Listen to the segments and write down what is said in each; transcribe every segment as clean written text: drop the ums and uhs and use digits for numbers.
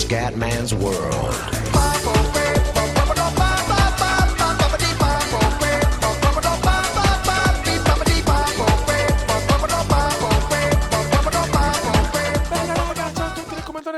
Scatman's World.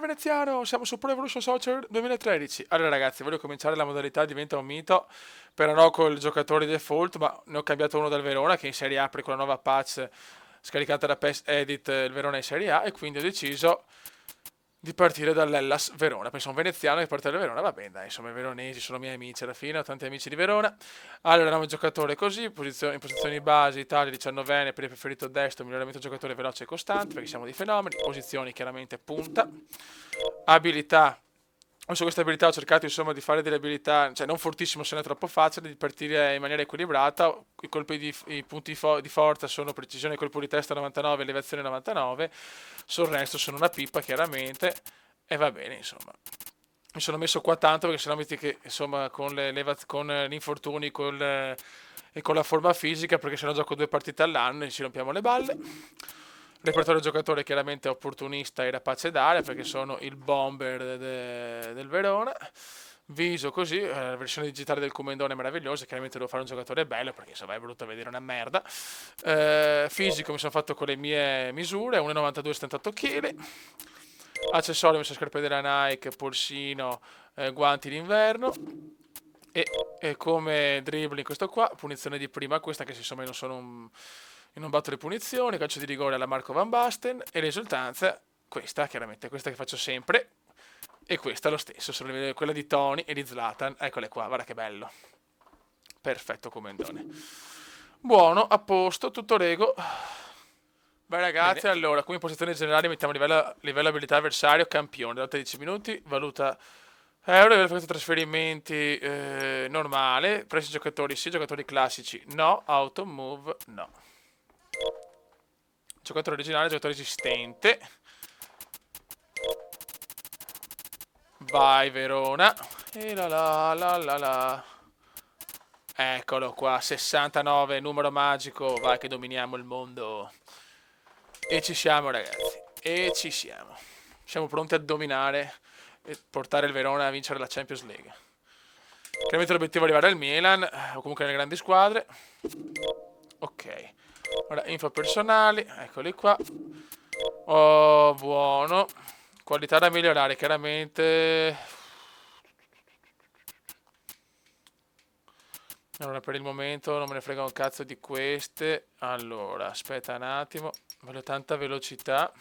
Veneziano, siamo su Pro Evolution Soccer 2013. Allora ragazzi, voglio cominciare la modalità diventa un mito, però no col giocatore default, ma ne ho cambiato uno dal Verona che in Serie A con la nuova patch scaricata da PES Edit il Verona in Serie A, e quindi ho deciso di partire dall'Hellas Verona. Penso un veneziano che parte dal Verona, va bene, dai, insomma i veronesi sono miei amici alla fine, ho tanti amici di Verona. Allora abbiamo un giocatore così, in posizioni base, Italia 19enne, per il preferito destro, miglioramento giocatore veloce e costante, perché siamo dei fenomeni, posizioni chiaramente punta, abilità. Su queste abilità ho cercato insomma di fare delle abilità, cioè non fortissimo se non è troppo facile, di partire in maniera equilibrata. I colpi i punti di forza sono precisione, colpo di testa 99, elevazione 99, sul resto sono una pippa chiaramente, e va bene insomma. Mi sono messo qua tanto perché sennò metti che insomma con con gli infortuni e con la forma fisica, perché sennò gioco 2 partite all'anno e ci rompiamo le balle. Repertorio giocatore chiaramente opportunista e rapace d'aria, perché sono il bomber del Verona. Viso così, la versione digitale del Comendone è meravigliosa, chiaramente devo fare un giocatore bello perché insomma è brutto vedere una merda. Fisico mi sono fatto con le mie misure, 1,92 78 kg. Accessori mi sono scarpe della Nike, polsino, guanti d'inverno. E come dribbling questo qua, punizione di prima, questa che insomma io non sono in un batto le punizioni, calcio di rigore alla Marco Van Basten, e risultanza questa, chiaramente questa che faccio sempre, e questa lo stesso, sono quella di Tony e di Zlatan, eccole qua, guarda che bello, perfetto comendone, buono, a posto, tutto rego. Beh ragazzi, Bene. allora, come posizione generale mettiamo livello abilità avversario, campione, da 13 minuti, valuta euro, livello effetto trasferimenti normale, prezzi giocatori sì, giocatori classici no, auto move no. Giocatore originale, giocatore esistente. Vai Verona. E la. Eccolo qua, 69, numero magico. Vai che dominiamo il mondo. E ci siamo ragazzi. E ci siamo. Siamo pronti a dominare e portare il Verona a vincere la Champions League. Chiaramente l'obiettivo è arrivare al Milan, o comunque nelle grandi squadre. Ok. Ora, info personali, eccoli qua. Oh, buono. Qualità da migliorare, chiaramente. Allora, per il momento non me ne frega un cazzo di queste. Allora, aspetta un attimo. Voglio tanta velocità,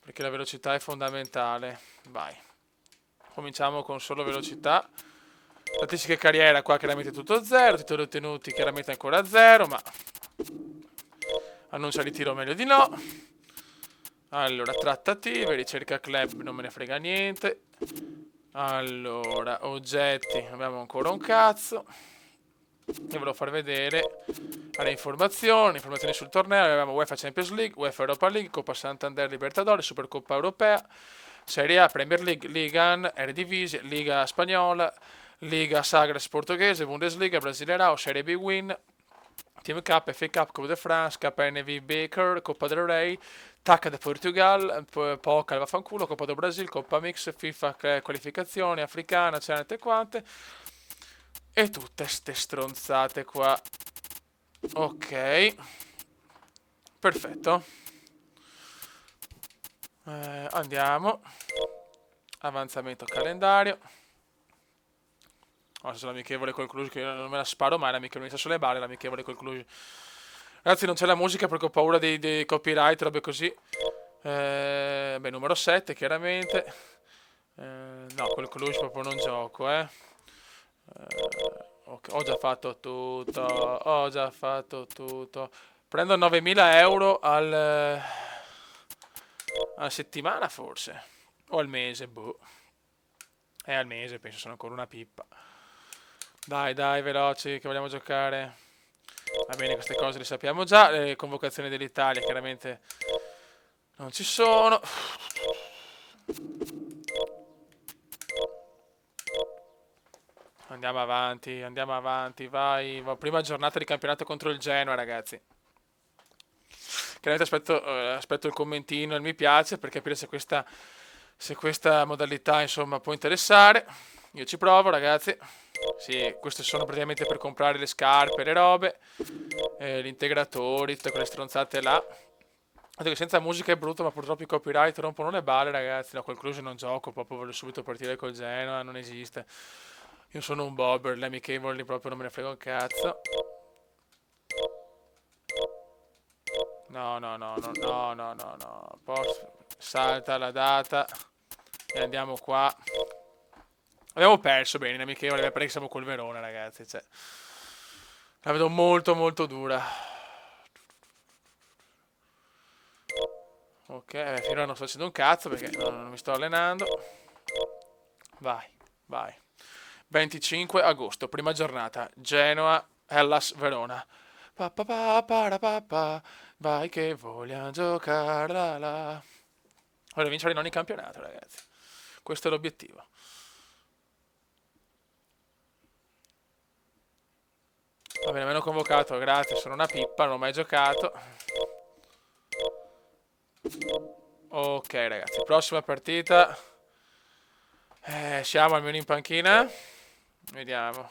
perché la velocità è fondamentale. Vai. Cominciamo con solo velocità. Statistiche carriera, qua chiaramente tutto zero. Titoli ottenuti chiaramente ancora zero, ma annuncia ritiro meglio di no. Allora, trattative, ricerca club, non me ne frega niente. Allora, oggetti, abbiamo ancora un cazzo. E ve lo far vedere. Allora, informazioni sul torneo. Abbiamo UEFA Champions League, UEFA Europa League, Coppa Santander Libertadores, Supercoppa Europea, Serie A, Premier League, Liga 1, Eredivisie, Liga Spagnola, Liga Sagres portoghese, Bundesliga, Brasileirao, Serie B Win, Team Cup, FA Cup, Coupe de France, KNV Baker, Coppa del Rey, TAC de Portugal, Pokal vaffanculo, Coppa do Brasil, Coppa Mix, FIFA qualificazioni, Africana, c'è tutte quante. E tutte ste stronzate qua. Ok. Perfetto. Andiamo. Avanzamento calendario. Sono l'amichevole col Cluj, che non me la sparo mai, l'amichevole mi sta sulle balle, l'amichevole col Cluj. Ragazzi, non c'è la musica perché ho paura dei copyright, robe così. Beh, numero 7, chiaramente. No, col Cluj proprio non gioco, okay, ho già fatto tutto. Prendo 9.000 euro alla settimana forse. O al mese, boh. Al mese, penso sono ancora una pippa. Dai, veloci, che vogliamo giocare. Va bene, queste cose le sappiamo già. Le convocazioni dell'Italia chiaramente non ci sono. Andiamo avanti, vai. Prima giornata di campionato contro il Genoa, ragazzi. Chiaramente aspetto il commentino, il mi piace, per capire se questa se questa modalità insomma può interessare. Io ci provo, ragazzi. Sì, queste sono praticamente per comprare le scarpe, le robe, gli integratori, tutte quelle stronzate là. Dato che senza musica è brutto, ma purtroppo i copyright rompono le balle, ragazzi. No, col Cluj non gioco, proprio voglio subito partire col Genoa, non esiste. Io sono un bobber, le amichevoli proprio non me ne frega un cazzo. No, no, no, no, no, no, no, no. Salta la data e andiamo qua. Abbiamo perso bene in amichevole, perché siamo col Verona, ragazzi. Cioè, la vedo molto, molto dura. Ok, finora non sto facendo un cazzo perché non mi sto allenando. Vai, vai. 25 agosto, prima giornata. Genoa, Hellas, Verona. Pa pa pa para pa pa. Vai che vogliamo giocare la la. Voglio vincere in ogni campionato, ragazzi. Questo è l'obiettivo. Va bene, mi hanno convocato, grazie, sono una pippa, non ho mai giocato. Ok, ragazzi, prossima partita. Siamo almeno in panchina. Vediamo.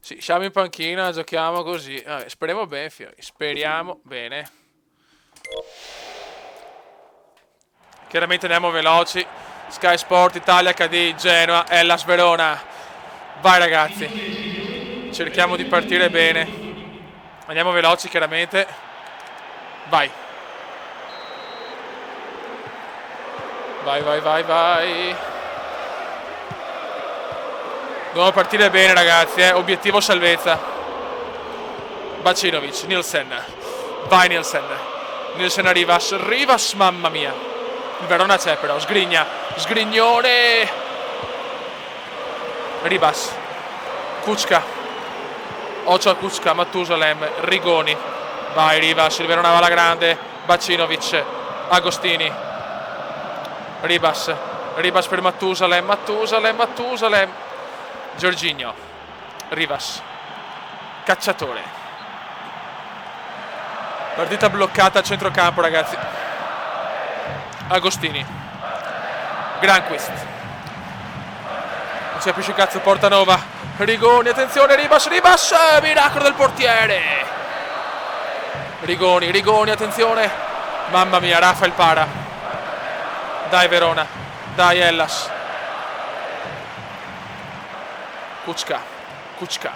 Sì, siamo in panchina, giochiamo così. Vabbè, speriamo bene, fiori. Speriamo bene. Chiaramente andiamo veloci. Sky Sport, Italia, HD, Genoa, Hellas, Verona. Vai, ragazzi. Cerchiamo di partire bene. Andiamo veloci, chiaramente. Vai. Vai, vai, vai, vai. Dobbiamo partire bene, ragazzi, obiettivo salvezza. Bacinovic, Nielsen. Vai Nielsen. Nielsen a Rivas. Rivas, mamma mia. Il Verona c'è però. Sgrigna. Sgrignone. Rivas. Kučka. Ocho a Kučka. Matusalem. Rigoni. Vai Rivas. Il Verona va alla grande. Bacinovic. Agostini. Rivas. Rivas per Matusalem. Matusalem. Matusalem. Jorginho, Rivas, Cacciatore. Partita bloccata a centrocampo, ragazzi. Agostini, Granqvist. Non si capisce cazzo, Portanova. Rigoni, attenzione, Rivas, Rivas, miracolo del portiere. Rigoni, Rigoni, attenzione. Mamma mia, Rafael para. Dai Verona, dai Hellas. Kučka, Kučka,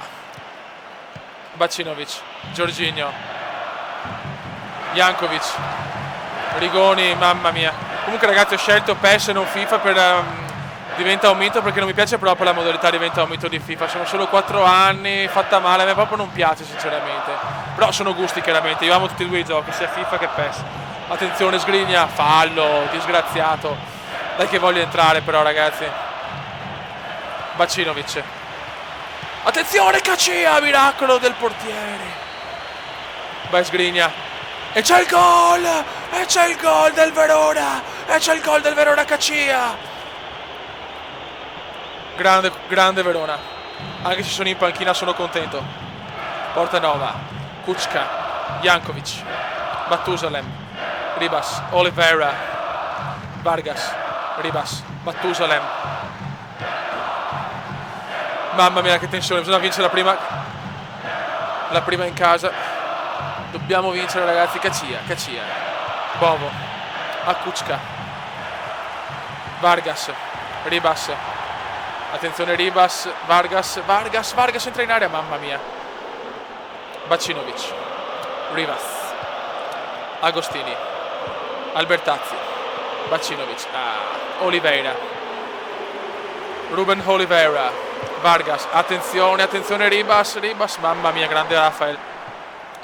Bacinovic, Jorginho, Jankovic, Rigoni, mamma mia. Comunque, ragazzi, ho scelto PES e non FIFA per diventa un mito, perché non mi piace proprio la modalità diventa un mito di FIFA. Sono solo 4 anni, fatta male, a me proprio non piace sinceramente. Però sono gusti, chiaramente, io amo tutti e due i giochi, sia FIFA che PES. Attenzione, Sgrigna, fallo, disgraziato. Dai che voglio entrare però, ragazzi. Bacinovic. Attenzione, Cacia, miracolo del portiere. Vai Sgrigna. E c'è il gol! E c'è il gol del Verona! E c'è il gol del Verona, Cacia! Grande, grande Verona. Anche se sono in panchina sono contento. Portanova, Kučka, Jankovic, Matusalem, Rivas, Oliveira, Vargas, Rivas, Matusalem. Mamma mia che tensione, bisogna vincere la prima in casa. Dobbiamo vincere, ragazzi. Cacia, Bovo, a Kučka, Vargas, Rivas. Attenzione Rivas, Vargas entra in area, mamma mia. Bacinovic, Rivas, Agostini, Albertazzi, Bacinovic, Oliveira, Ruben Oliveira. Vargas, attenzione Rivas, mamma mia, grande Rafael.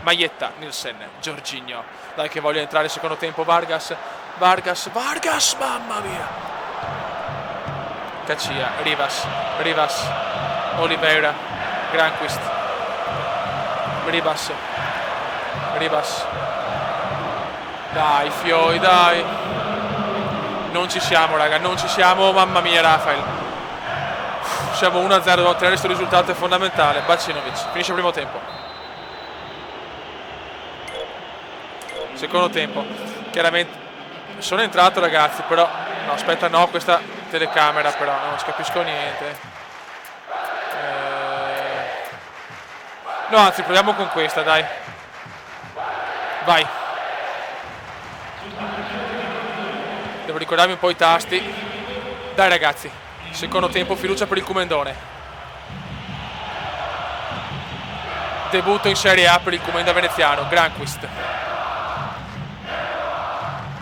Maietta, Nielsen, Jorginho. Dai che voglio entrare il secondo tempo, Vargas, mamma mia. Cacia, Rivas, Oliveira, Granqvist, Rivas. Dai, fioi, dai. Non ci siamo, raga, mamma mia, Rafael. Siamo 1-0, dobbiamo ottenere questo risultato, è fondamentale. Bacinovic, finisce il primo tempo. Secondo tempo. Chiaramente sono entrato, ragazzi, però No, aspetta, no, questa telecamera però, non capisco niente. No, anzi, proviamo con questa, dai. Vai. Devo ricordarmi un po' i tasti. Dai ragazzi, secondo tempo, fiducia per il Comendone. Debutto in Serie A per il Comenda veneziano, Granquist.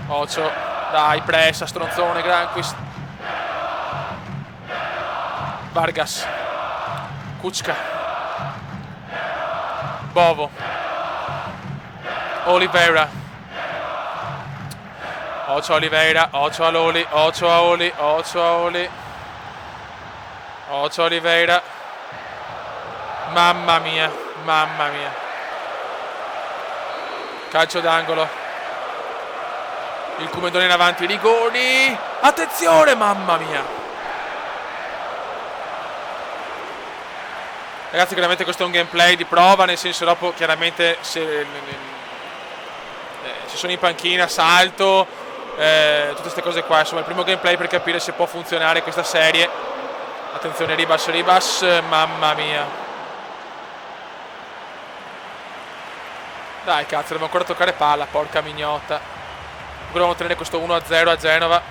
Ocio, dai, pressa, stronzone, Granquist. Vargas. Kučka. Bovo. Oliveira. Ocio Oliveira, Ocio a Loli, Ocio a Oli, Ocio a Oli. Ocio Oliveira. Mamma mia, mamma mia. Calcio d'angolo. Il Comendone in avanti, Rigoni. Attenzione, mamma mia. Ragazzi, chiaramente questo è un gameplay di prova, nel senso dopo chiaramente se ci sono in panchina, salto, tutte queste cose qua, insomma il primo gameplay per capire se può funzionare questa serie. Attenzione, Ribas, mamma mia. Dai cazzo, devo ancora toccare palla, porca mignotta. Dobbiamo ottenere questo 1-0 a Genova.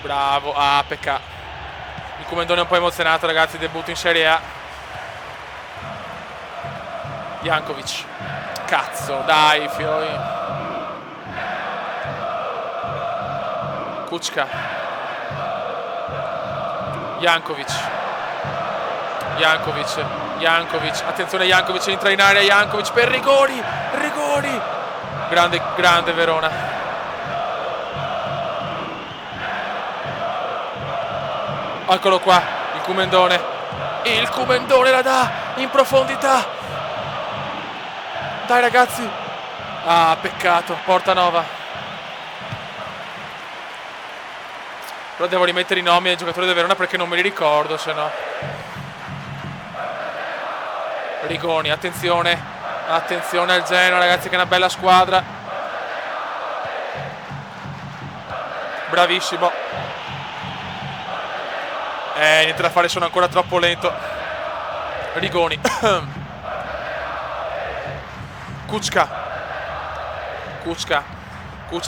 Bravo, peccato. Il Comendone è un po' emozionato, ragazzi, debutto in Serie A. Jankovic. Cazzo, dai, fioi. Kučka. Jankovic. Attenzione, Jankovic entra in area, Jankovic per Rigoni. Grande Verona. Eccolo qua, il Comendone la dà in profondità. Dai ragazzi. Peccato, Portanova. Però devo rimettere i nomi ai giocatori del Verona perché non me li ricordo, se no. Rigoni, attenzione al Genoa, ragazzi, che è una bella squadra. Bravissimo. Niente da fare, sono ancora troppo lento. Rigoni. Kučka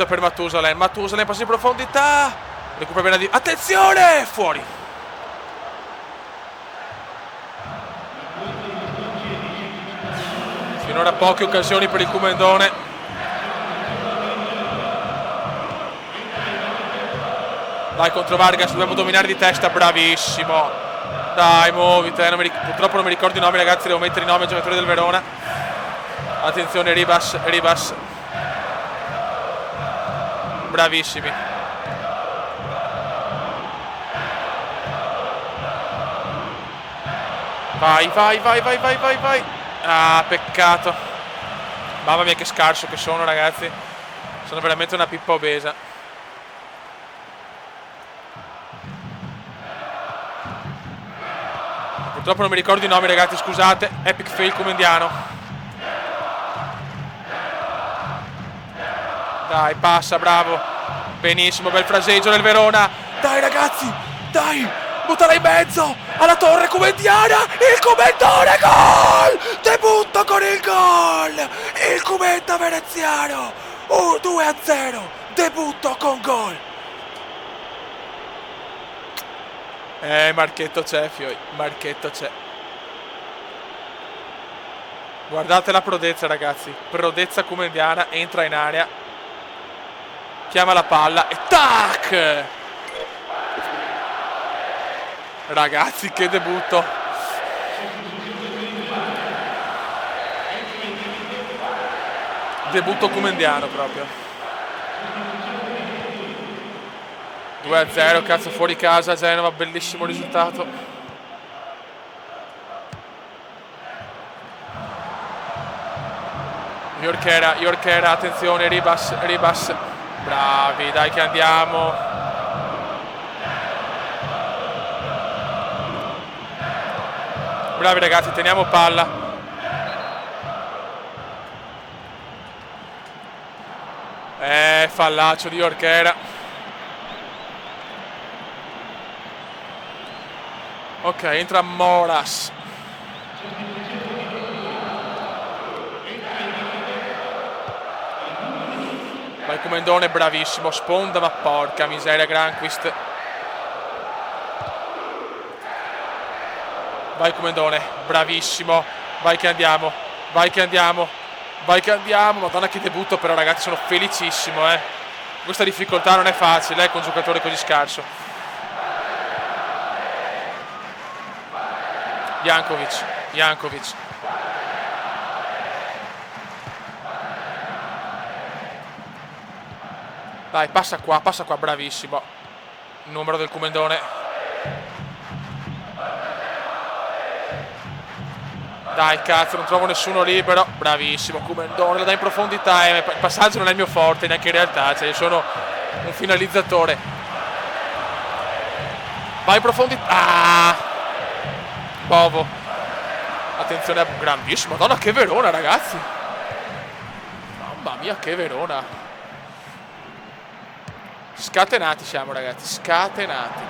per Matusalem, passa in profondità. Recupera bene di... Attenzione! Fuori. Finora poche occasioni per il Comendone. Dai, contro Vargas, dobbiamo dominare di testa, bravissimo. Dai, muovite, purtroppo non mi ricordo i nomi, ragazzi, devo mettere i nomi ai giocatori del Verona. Attenzione, Ribas. Bravissimi. Vai. Peccato. Mamma mia che scarso che sono, ragazzi. Sono veramente una pippa obesa. Purtroppo non mi ricordo i nomi, ragazzi, scusate. Epic fail comendiano. Dai, passa, bravo. Benissimo, bel fraseggio del Verona. Dai ragazzi, dai, buttala in mezzo alla torre comendiana. Il Comendone, gol! Debutto con il gol. Il Comenda veneziano 2-0. Debutto con gol. Marchetto c'è, fioi. Marchetto c'è. Guardate la prodezza, ragazzi. Prodezza comendiana, entra in area, chiama la palla e tac! Ragazzi, che debutto. Debutto comendiano proprio. 2-0, cazzo, fuori casa Genova, bellissimo risultato. Jorquera, attenzione, Ribas. Bravi, dai che andiamo. Bravi ragazzi, teniamo palla. Fallaccio di Jorquera. Ok, entra Moras. Vai Comendone, bravissimo. Sponda, ma porca miseria, Granquist. Vai Comendone, bravissimo. Vai che andiamo. Vai che andiamo. Vai che andiamo. Madonna che debutto però, ragazzi, sono felicissimo, Questa difficoltà non è facile, con un giocatore così scarso. Jankovic. Dai, passa qua, bravissimo. Numero del Comendone. Dai, cazzo, non trovo nessuno libero. Bravissimo, Comendone, la dà in profondità. Il passaggio non è il mio forte, neanche in realtà. Cioè, io sono un finalizzatore. Vai in profondità. Bovo. Attenzione, grandissimo. Madonna, che Verona, ragazzi. Mamma mia, che Verona. Scatenati siamo, ragazzi. Scatenati.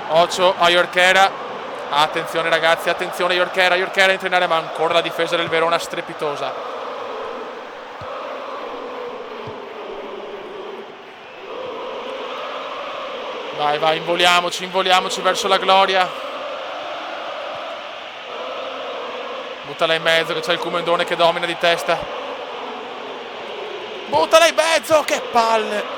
Occhio a Jorquera. Attenzione, ragazzi. Attenzione, Jorquera entra in area, ma ancora la difesa del Verona strepitosa. Vai, involiamoci verso la gloria. Buttala in mezzo che c'è il Comendone che domina di testa. Buttala in mezzo, che palle.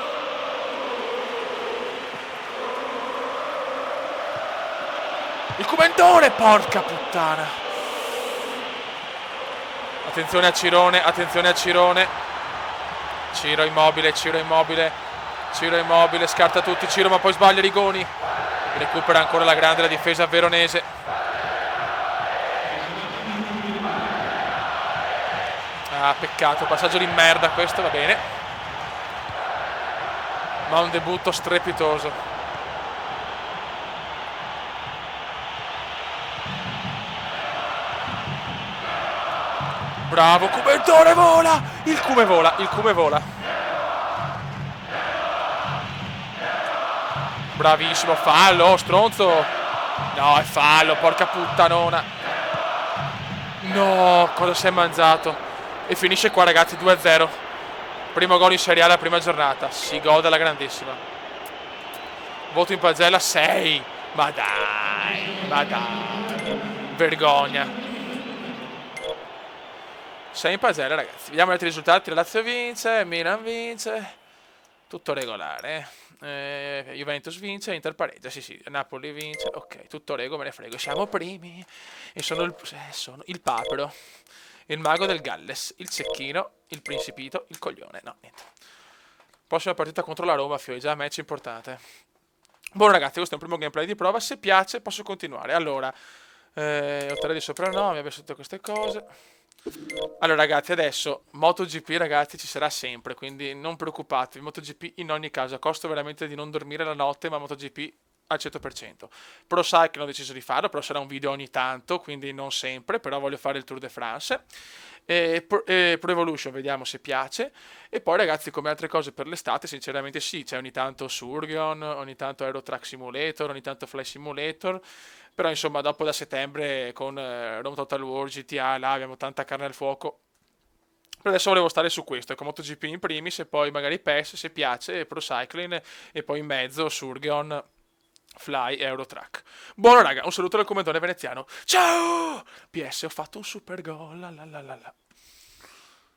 Il Comendone, porca puttana. Attenzione a Cirone. Ciro immobile. Scarta tutti Ciro, ma poi sbaglia Rigoni. Recupera ancora la grande la difesa veronese. Ah, peccato, passaggio di merda questo, va bene. Ma un debutto strepitoso. Bravo, Comendone, vola! Il Cume vola. Bravissimo, fallo, stronzo. No, è fallo, porca puttanona. No, cosa si è mangiato? E finisce qua, ragazzi, 2-0. Primo gol in Serie A la prima giornata. Si gode alla grandissima. Voto in pagella 6. Ma dai. Vergogna. 6 in pagella, ragazzi. Vediamo gli altri risultati. La Lazio vince, Milan vince. Tutto regolare. Juventus vince, Inter pareggia. Sì, Napoli vince. Ok, tutto rego, me ne frego. Siamo primi. E sono il papero. Il mago del Galles, il cecchino, il principito, il coglione. No, niente. Prossima partita contro la Roma, già match importante. Buono, ragazzi, questo è un primo gameplay di prova. Se piace posso continuare. Allora, ho 3 di soprannomi, abbiamo tutte queste cose. Allora, ragazzi, adesso MotoGP, ragazzi, ci sarà sempre, quindi non preoccupatevi. MotoGP in ogni caso, a costo veramente di non dormire la notte, ma MotoGP al 100%. Pro Cycling ho deciso di farlo, però sarà un video ogni tanto, quindi non sempre, però voglio fare il Tour de France. Pro Evolution, vediamo se piace. E poi, ragazzi, come altre cose per l'estate, sinceramente sì, c'è ogni tanto Surgeon, ogni tanto Euro Truck Simulator, ogni tanto Fly Simulator. Però insomma, dopo da settembre con Rome Total War, GTA, là abbiamo tanta carne al fuoco. Per adesso volevo stare su questo, con MotoGP in primis, e poi magari PES se piace, Pro Cycling, e poi in mezzo Surgeon, Fly e Eurotrack. Buono, raga, un saluto dal commentatore veneziano. Ciao! PS, ho fatto un super gol.